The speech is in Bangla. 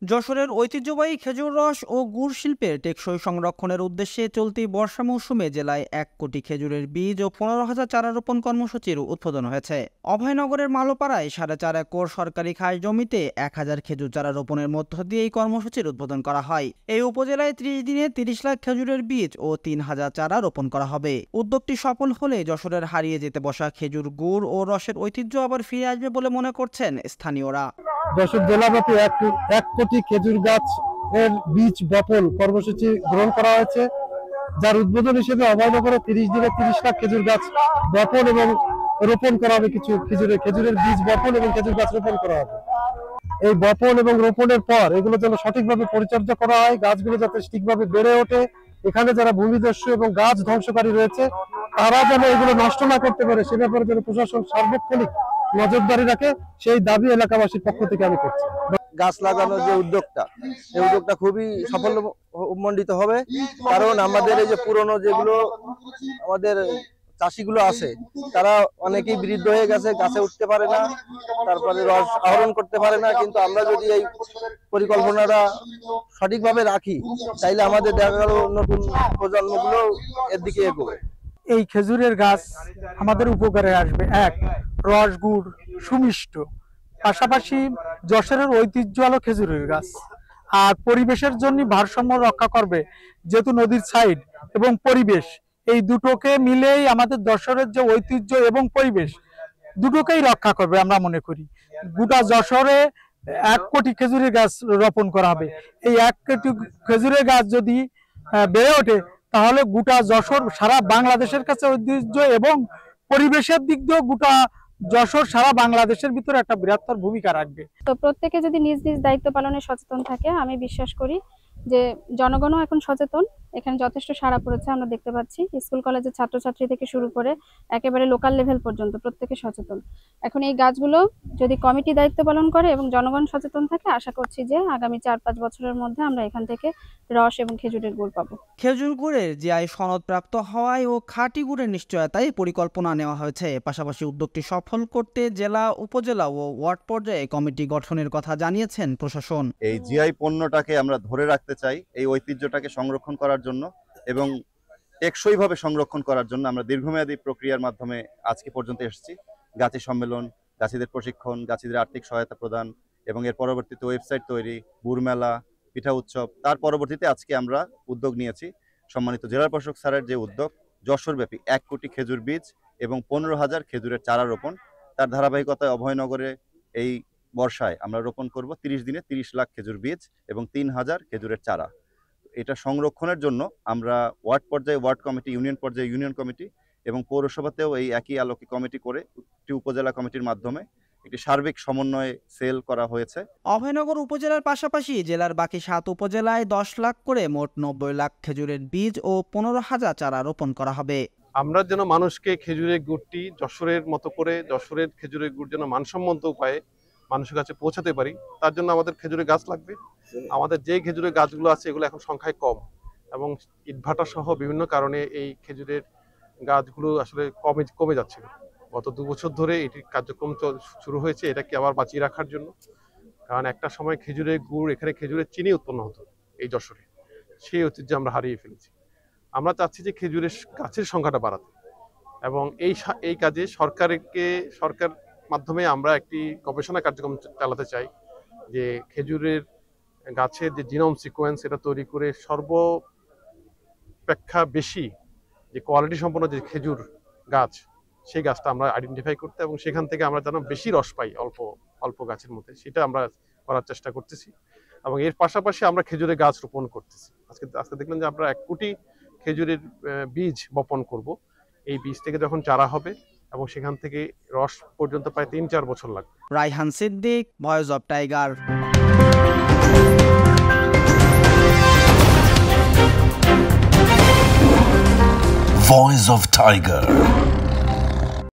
যশোরের ঐতিহ্যবাহী খেজুর রস ও গুড় শিল্পের টেকসই সংরক্ষণের উদ্দেশ্যে চলতি বর্ষা মৌসুমে জেলায় ১ কোটি খেজুরের বীজ ও ১৫,০০০ চারা রোপণ কর্মসূচির উদ্বোধন হয়েছে। অভয়নগরের মালোপাড়ায় ৪.৫ একর সরকারি খাস জমিতে ১,০০০ খেজুর চারা রোপণের মধ্য দিয়ে এই কর্মসূচির উদ্বোধন করা হয়। এই উপজেলায় ৩০ দিনে ৩০ লাখ খেজুরের বীজ ও ৩,০০০ চারা রোপণ করা হবে। উদ্যোগটি সফল হলে যশোরের হারিয়ে যেতে বসা খেজুর গুড় ও রসের ঐতিহ্য আবার ফিরে আসবে বলে মনে করছেন স্থানীয়রা। যশোর জেলাব্যাপী ১ কোটি খেজুর গাছ এর বীজ বপন কর্মসূচি গ্রহণ করা হয়েছে, যার উদ্বোধন হিসেবে অভয়নগরে ৩০ দিনে ৩০ লাখ খেজুর গাছ বপন এবং রোপণ করা হবে। কিছু খেজুরের বীজ বপন এবং খেজুর গাছ রোপণ করা হবে। এই বপন এবং রোপণের পর এগুলো যেন সঠিকভাবে পরিচর্যা করা হয়, গাছগুলো যাতে ঠিকভাবে বেড়ে ওঠে। এখানে যারা ভূমিদস্যু এবং গাছ ধ্বংসকারী রয়েছে তারা যেন এগুলো নষ্ট না করতে পারে সে ব্যাপারে যেন প্রশাসন সার্বক্ষণিক নজরদারি রাখে, সেই দাবি এলাকাবাসীর পক্ষ থেকে আমি করছি। গাছ লাগানোর যে উদ্যোগটা, এই উদ্যোগটা খুবই সাফল্যমণ্ডিত হবে, কারণ আমাদের এই যে পুরনো যেগুলো আমাদের চাষিগুলো আছে তারা অনেকেই বৃদ্ধ হয়ে গেছে, গাছে উঠতে পারে না, তারপরে রস আহরণ করতে পারে না। কিন্তু আমরা যদি এই পরিকল্পনাটা সঠিকভাবে রাখি তাইলে আমাদের দেখা গেল নতুন প্রজন্মগুলো এর দিকে এগোবে। এই খেজুরের গাছ আমাদের উপকারে আসবে। এক, রস গুড় সুমিষ্ট, পাশাপাশি যশোরের ঐতিহ্য হলো খেজুরের গাছ, আর পরিবেশের জন্য ভারসাম্য রক্ষা করবে, যেহেতু নদীর সাইড এবং পরিবেশ এই দুটোকে মিলেই আমাদের যশোরের যে ঐতিহ্য এবং পরিবেশ দুটোকেই রক্ষা করবে। আমরা মনে করি গোটা যশোরে ১ কোটি খেজুরের গাছ রোপণ করা হবে। এই ১ কোটি খেজুরের গাছ যদি বেড়ে ওঠে তাহলে গোটা যশোর সারা বাংলাদেশের কাছে ঐতিহ্য এবং পরিবেশের দিক দিয়েও গোটা যশোর সারা বাংলাদেশের ভিতরে একটা বৃহত্তর ভূমিকা রাখবে। তো প্রত্যেকে যদি নিজ নিজ দায়িত্ব পালনে সচেতন থাকে, আমি বিশ্বাস করি যে জনগণও এখন সচেতন। এখানে যথেষ্ট সাড়া পড়েছে, আমরা দেখতে পাচ্ছি স্কুল কলেজের ছাত্রছাত্রী থেকে শুরু করে একেবারে লোকাল লেভেল পর্যন্ত প্রত্যেকে সচেতন। এখন এই গাছগুলো যদি কমিটি দায়িত্ব পালন করে এবং জনগণ সচেতন থাকে, আশা করছি যে আগামী ৪-৫ বছরের মধ্যে আমরা এখান থেকে রস এবং খেজুরের গুড় পাবো। খেজুর গুড়ের জিআই সনদপ্রাপ্ত হওয়ায় ও খাঁটি গুড়ের নিশ্চয়তায় পরিকল্পনা নেওয়া হয়েছে। পাশাপাশি উদ্যোগটি সফল করতে জেলা, উপজেলা ও ওয়ার্ড পর্যায়ে কমিটি গঠনের কথা জানিয়েছেন প্রশাসন। এই জিআই পণ্যটাকে আমরা ধরে রাখতে চাই, এই ঐতিহ্যটাকে সংরক্ষণ করার জন্য এবং টেকসইভাবে সংরক্ষণ করার জন্য আমরা দীর্ঘমেয়াদী প্রক্রিয়ার মাধ্যমে আজকে পর্যন্ত এসেছি। গাছি সম্মেলন, গাছিদের প্রশিক্ষণ, গাছিদের আর্থিক সহায়তা প্রদান এবং এর পরবর্তীতে ওয়েবসাইট তৈরি, গুড় মেলা, পিঠা উৎসব। তার পরবর্তীতে আজকে আমরা উদ্যোগ নিয়েছি সম্মানিত জেলা প্রশাসক স্যারের যে উদ্যোগ, যশোরব্যাপী ১ কোটি খেজুর বীজ এবং ১৫,০০০ খেজুরের চারা রোপণ। তার ধারাবাহিকতায় অভয়নগরে এই বর্ষায় আমরা রোপণ করব ৩০ দিনে ৩০ লাখ খেজুর বীজ এবং ৩,০০০ খেজুরের চারা। এটা সংরক্ষণের জন্য আমরা ওয়ার্ড পর্যায়ে ওয়ার্ড কমিটি, ইউনিয়ন পর্যায়ে ইউনিয়ন কমিটি এবং পৌরসভাতেও এই একই আলোকে কমিটি করে একটি উপজেলা কমিটির মাধ্যমে একটি সার্বিক সমন্বয়ে সেল করা হয়েছে। অভয়নগর উপজেলার পাশাপাশি জেলার বাকি ৭ উপজেলায় ১০ লাখ করে মোট ৯০ লাখ খেজুরের বীজ ও ১৫,০০০ চারা রোপণ করা হবে। আমরা যেন মানুষকে খেজুরের গুড়টি যশোরের মতো করে, যশোরের খেজুরের গুড় যেন মানসম্মত উপায়ে মানুষের কাছে পৌঁছাতে পারি, তার জন্য আমাদের খেজুরের গাছ লাগবে। আমাদের যে খেজুরের গাছগুলো আছে এগুলো এখন সংখ্যায় কম এবং ইটভাটা সহ বিভিন্ন কারণে এই খেজুরের গাছগুলো আসলে কমে যাচ্ছিল। গত ২ বছর ধরে এটির কার্যক্রম শুরু হয়েছে এটাকে আবার বাঁচিয়ে রাখার জন্য, কারণ একটা সময় খেজুরের গুড়, এখানে খেজুরের চিনি উৎপন্ন হতো এই যশোরে, সেই ঐতিহ্য আমরা হারিয়ে ফেলেছি। আমরা চাচ্ছি যে খেজুরের গাছের সংখ্যাটা বাড়াতে এবং এই কাজে সরকার মাধ্যমে আমরা একটি গবেষণা কার্যক্রম চালাতে চাই, যে খেজুরের গাছের যে জিনোম সিকোয়েন্স এটা তৈরি করে সর্বাপেক্ষা বেশি যে কোয়ালিটি সম্পন্ন যে খেজুর গাছ, সেই গাছটা আমরা আইডেন্টিফাই করতে এবং সেখান থেকে আমরা যেন বেশি রস পাই অল্প গাছের মধ্যে, সেটা আমরা করার চেষ্টা করতেছি। এবং এর পাশাপাশি আমরা খেজুরের গাছ রোপণ করতেছি। আজকে দেখলেন যে আমরা ১ কোটি খেজুরের বীজ বপন করব। এই বীজ থেকে যখন চারা হবে এবং সেখান থেকে রস পর্যন্ত প্রায় ৩-৪ বছর লাগবে। Raihan Siddique, voice of tiger. Voice of Tiger.